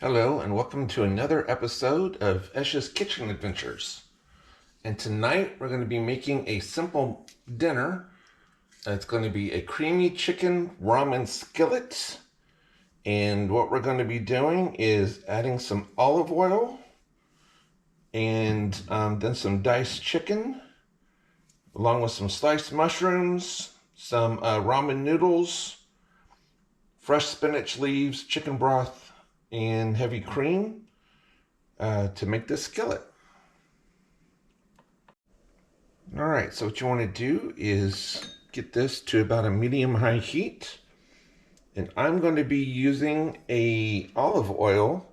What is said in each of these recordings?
Hello and welcome to another episode of Esh's Kitchen Adventures. And tonight we're going to be making a simple dinner. It's going to be a creamy chicken ramen skillet. And what we're going to be doing is adding some olive oil and then some diced chicken, along with some sliced mushrooms, some ramen noodles, fresh spinach leaves, chicken broth, and heavy cream to make this skillet. All right, so what you want to do is get this to about a medium-high heat. And I'm going to be using a olive oil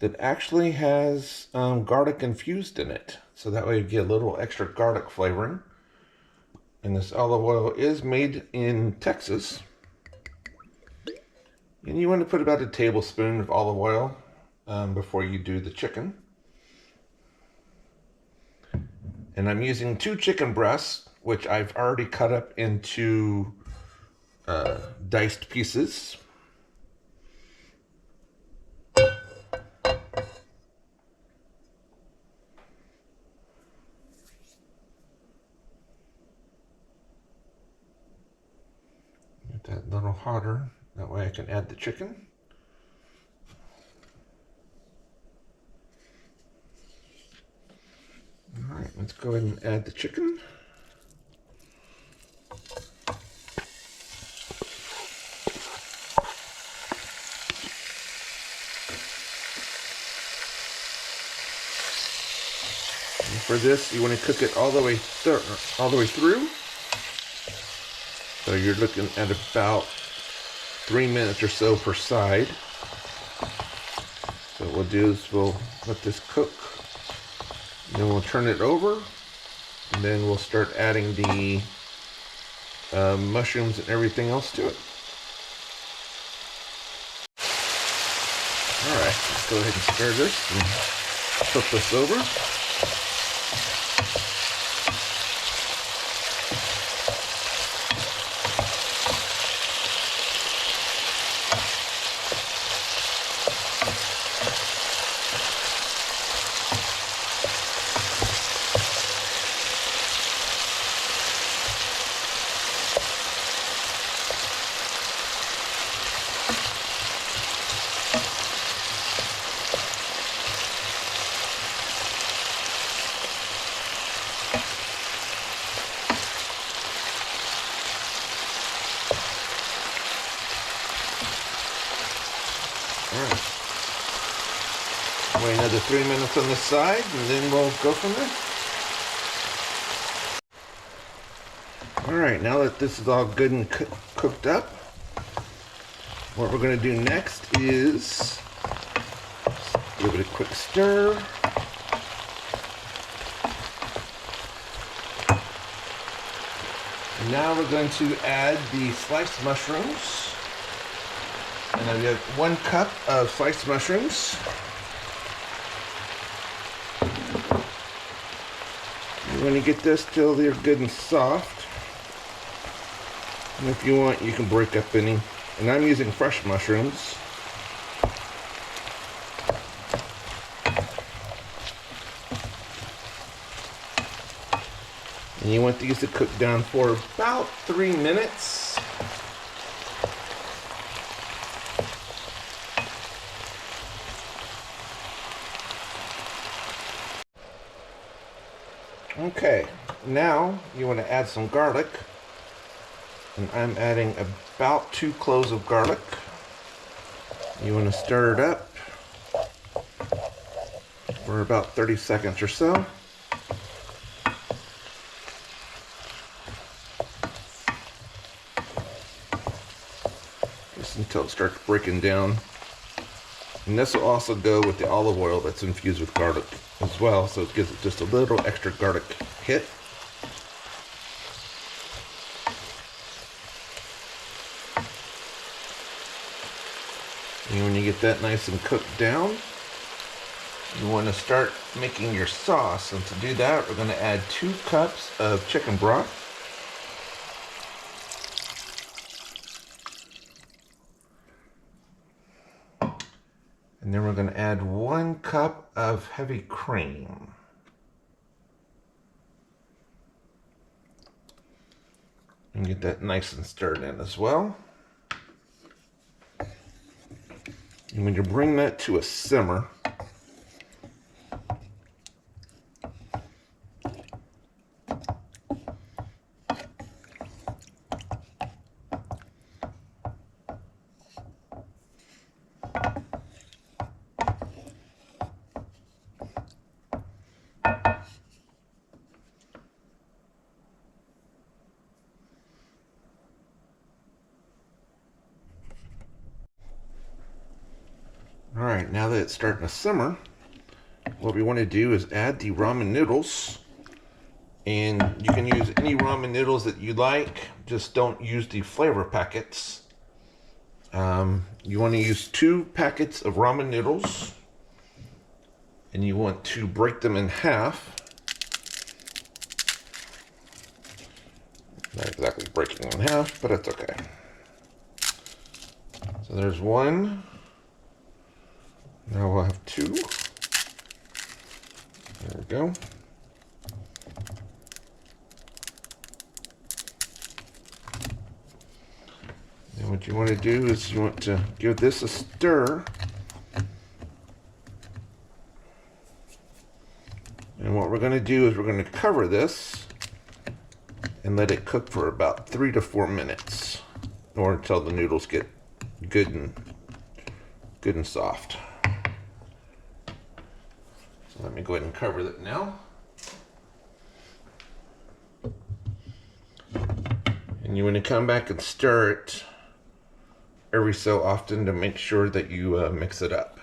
that actually has garlic infused in it. So that way you get a little extra garlic flavoring. And this olive oil is made in Texas. And you want to put about a tablespoon of olive oil before you do the chicken. And I'm using 2 chicken breasts, which I've already cut up into diced pieces. Get that a little hotter, that way I can add the chicken. All right, let's go ahead and add the chicken. And for this, you want to cook it all the way through. So you're looking at about 3 minutes or so per side. So what we'll do is we'll let this cook. And then we'll turn it over, and then we'll start adding the mushrooms and everything else to it. All right, let's go ahead and stir this and flip this over. Alright, wait another 3 minutes on this side, and then we'll go from there. Alright, now that this is all good and cooked up, what we're going to do next is give it a quick stir. And now we're going to add the sliced mushrooms. And I've got 1 cup of sliced mushrooms. You want to get this till they're good and soft. And if you want, you can break up any. And I'm using fresh mushrooms. And you want these to cook down for about 3 minutes. Okay, now you want to add some garlic, and I'm adding about 2 cloves of garlic. You want to stir it up for about 30 seconds or so. Just until it starts breaking down. And this will also go with the olive oil that's infused with garlic as well, so it gives it just a little extra garlic hit. And when you get that nice and cooked down, you want to start making your sauce. And to do that, we're going to add 2 cups of chicken broth. And then we're going to add 1 cup of heavy cream. And get that nice and stirred in as well. And when you bring that to a simmer, all right, now that it's starting to simmer, what we want to do is add the ramen noodles. And you can use any ramen noodles that you like, just don't use the flavor packets. You want to use 2 packets of ramen noodles, and you want to break them in half. Not exactly breaking them in half, but that's okay. So there's 1. Now we'll have 2. There we go. And what you want to do is you want to give this a stir. And what we're going to do is we're going to cover this and let it cook for about 3 to 4 minutes, or until the noodles get good and soft. So let me go ahead and cover that now. And you want to come back and stir it every so often to make sure that you mix it up.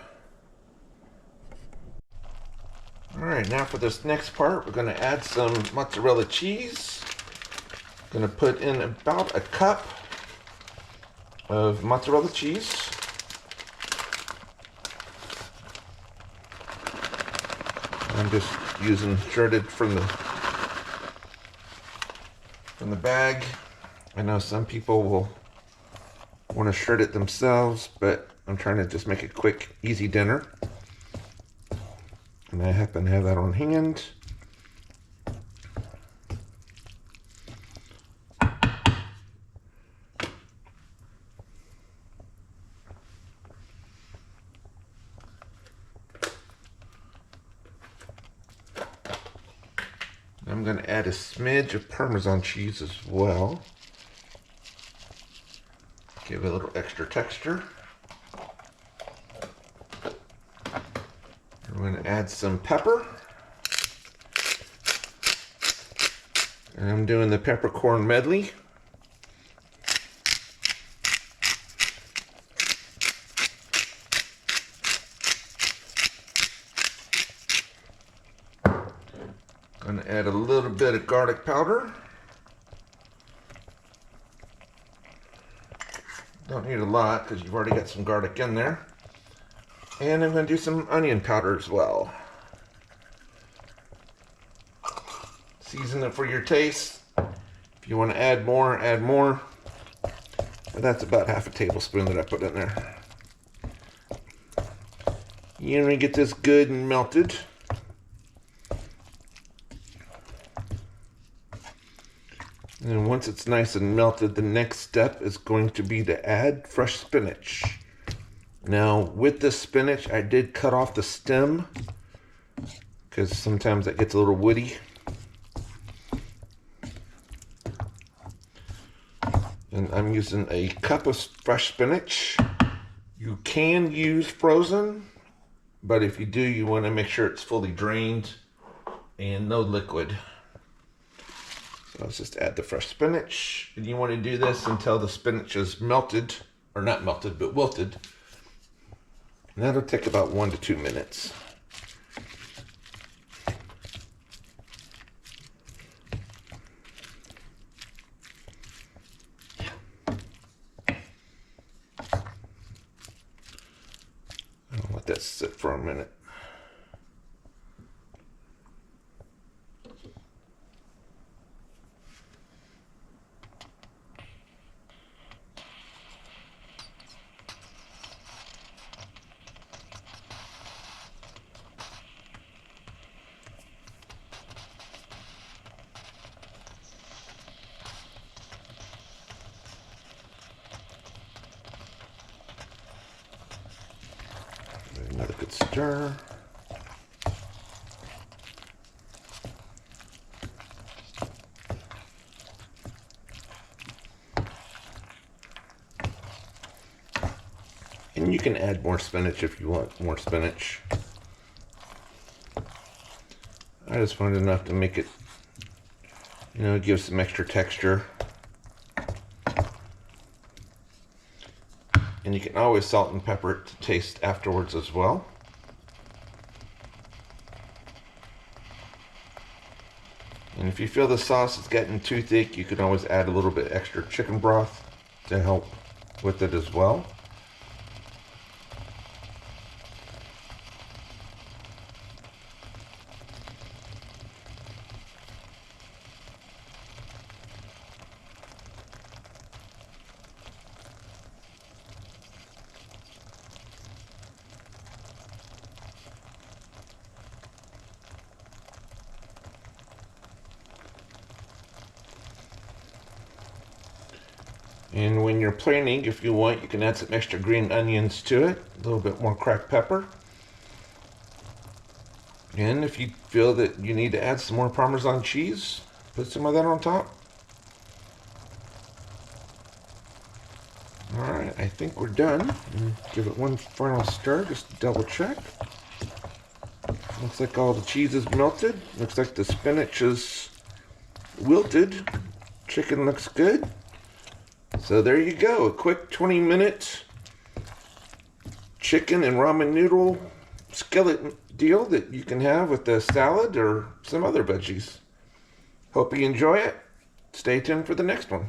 Alright, now for this next part, we're going to add some mozzarella cheese. Going to put in about 1 cup of mozzarella cheese. I'm just using shredded from the bag. I know some people will want to shred it themselves, but I'm trying to just make a quick, easy dinner. And I happen to have that on hand. I'm going to add a smidge of Parmesan cheese as well. Give it a little extra texture. We're going to add some pepper. And I'm doing the peppercorn medley. Going to add a little bit of garlic powder. Don't need a lot because you've already got some garlic in there. And I'm going to do some onion powder as well. Season it for your taste. If you want to add more, add more. But that's about half a tablespoon that I put in there. You want to get this good and melted. And once it's nice and melted, the next step is going to be to add fresh spinach. Now, with the spinach, I did cut off the stem because sometimes that gets a little woody. And I'm using a cup of fresh spinach. You can use frozen, but if you do, you want to make sure it's fully drained and no liquid. So let's just add the fresh spinach. And you want to do this until the spinach is melted, or not melted, but wilted. And that'll take about 1 to 2 minutes. I'll let that sit for a minute. stir. And you can add more spinach if you want more spinach. I just wanted enough to make it, give some extra texture. And you can always salt and pepper it to taste afterwards as well. And if you feel the sauce is getting too thick, you can always add a little bit extra chicken broth to help with it as well. And when you're planing, if you want, you can add some extra green onions to it, a little bit more cracked pepper. And if you feel that you need to add some more Parmesan cheese, put some of that on top. Alright, I think we're done. Give it one final stir, just to double check. Looks like all the cheese is melted. Looks like the spinach is wilted. Chicken looks good. So there you go, a quick 20-minute chicken and ramen noodle skillet deal that you can have with a salad or some other veggies. Hope you enjoy it. Stay tuned for the next one.